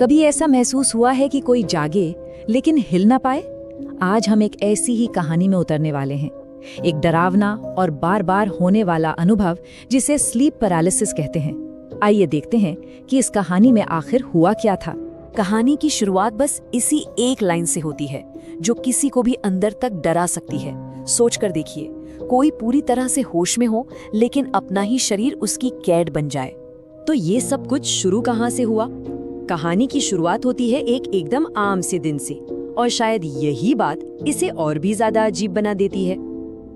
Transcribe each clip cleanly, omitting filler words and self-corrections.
कभी ऐसा महसूस हुआ है कि कोई जागे लेकिन हिल ना पाए? आज हम एक ऐसी ही कहानी में उतरने वाले हैं। एक डरावना और बार बार होने वाला अनुभव जिसे स्लीप पैरालिसिस कहते हैं। आइए देखते हैं कि इस कहानी में आखिर हुआ क्या था। कहानी की शुरुआत बस इसी एक लाइन से होती है जो किसी को भी अंदर तक डरा सकती है। सोच कर देखिए, कोई पूरी तरह से होश में हो लेकिन अपना ही शरीर उसकी कैद बन जाए। तो ये सब कुछ शुरू कहाँ से हुआ? कहानी की शुरुआत होती है एक एकदम आम से दिन से, और शायद यही बात इसे और भी ज्यादा अजीब बना देती है।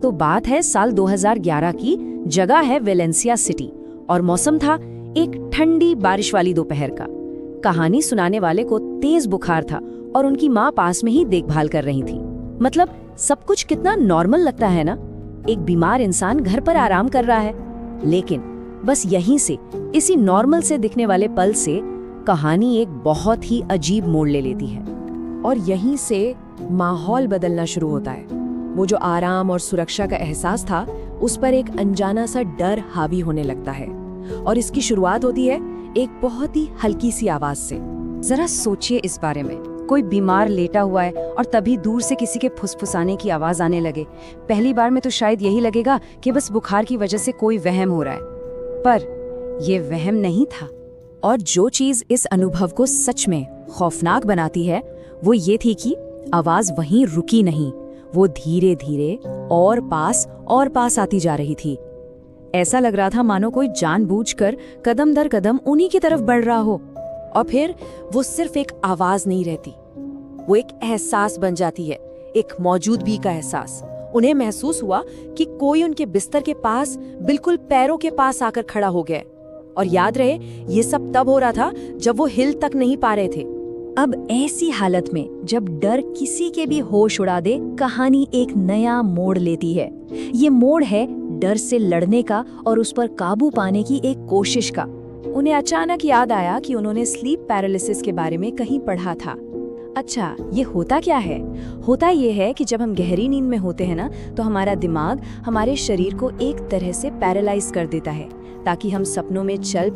तो बात है साल 2011 की, जगह है वेलेंसिया सिटी और मौसम था एक ठंडी बारिश वाली दोपहर का। कहानी सुनाने वाले को तेज बुखार था और उनकी माँ पास में ही देखभाल कर रही थी। मतलब सब कुछ कितना नॉर्मल लगता है ना, एक बीमार इंसान घर पर आराम कर रहा है। लेकिन बस यहीं से, इसी नॉर्मल से दिखने वाले पल से कहानी एक बहुत ही अजीब मोड़ ले लेती है। और यहीं से माहौल बदलना शुरू होता है। वो जो आराम और सुरक्षा का एहसास था, उस पर एक अनजाना सा डर हावी होने लगता है। और इसकी शुरुआत होती है एक बहुत ही हल्की सी आवाज से। जरा सोचिए इस बारे में, कोई बीमार लेटा हुआ है और तभी दूर से किसी के फुसफुसाने की आवाज आने लगे। पहली बार में तो शायद यही लगेगा कि बस बुखार की वजह से कोई वहम हो रहा है, पर यह वहम नहीं था। और जो चीज इस अनुभव को सच में खौफनाक बनाती है वो ये थी कि आवाज वहीं रुकी नहीं, वो धीरे धीरे और पास आती जा रही थी। ऐसा लग रहा था मानो कोई जानबूझकर कदम दर कदम उन्हीं की तरफ बढ़ रहा हो। और फिर वो सिर्फ एक आवाज नहीं रहती, वो एक एहसास बन जाती है, एक मौजूदगी का एहसास। उन्हें महसूस हुआ कि कोई उनके बिस्तर के पास, बिल्कुल पैरों के पास आकर खड़ा हो गया। और याद रहे, ये सब तब हो रहा था जब वो हिल तक नहीं पा रहे थे। अब ऐसी हालत में जब डर किसी के भी होश उड़ा दे, कहानी एक नया मोड़ लेती है। ये मोड़ है डर से लड़ने का और उस पर काबू पाने की एक कोशिश का। उन्हें अचानक याद आया कि उन्होंने स्लीप पैरालिसिस के बारे में कहीं पढ़ा था। अच्छा, ये होता क्या है? होता ये है कि जब हम गहरी नींद में होते हैं ना, तो हमारा दिमाग हमारे शरीर को एक तरह से पैरालाइज कर देता है ताकि हम सपनों में चल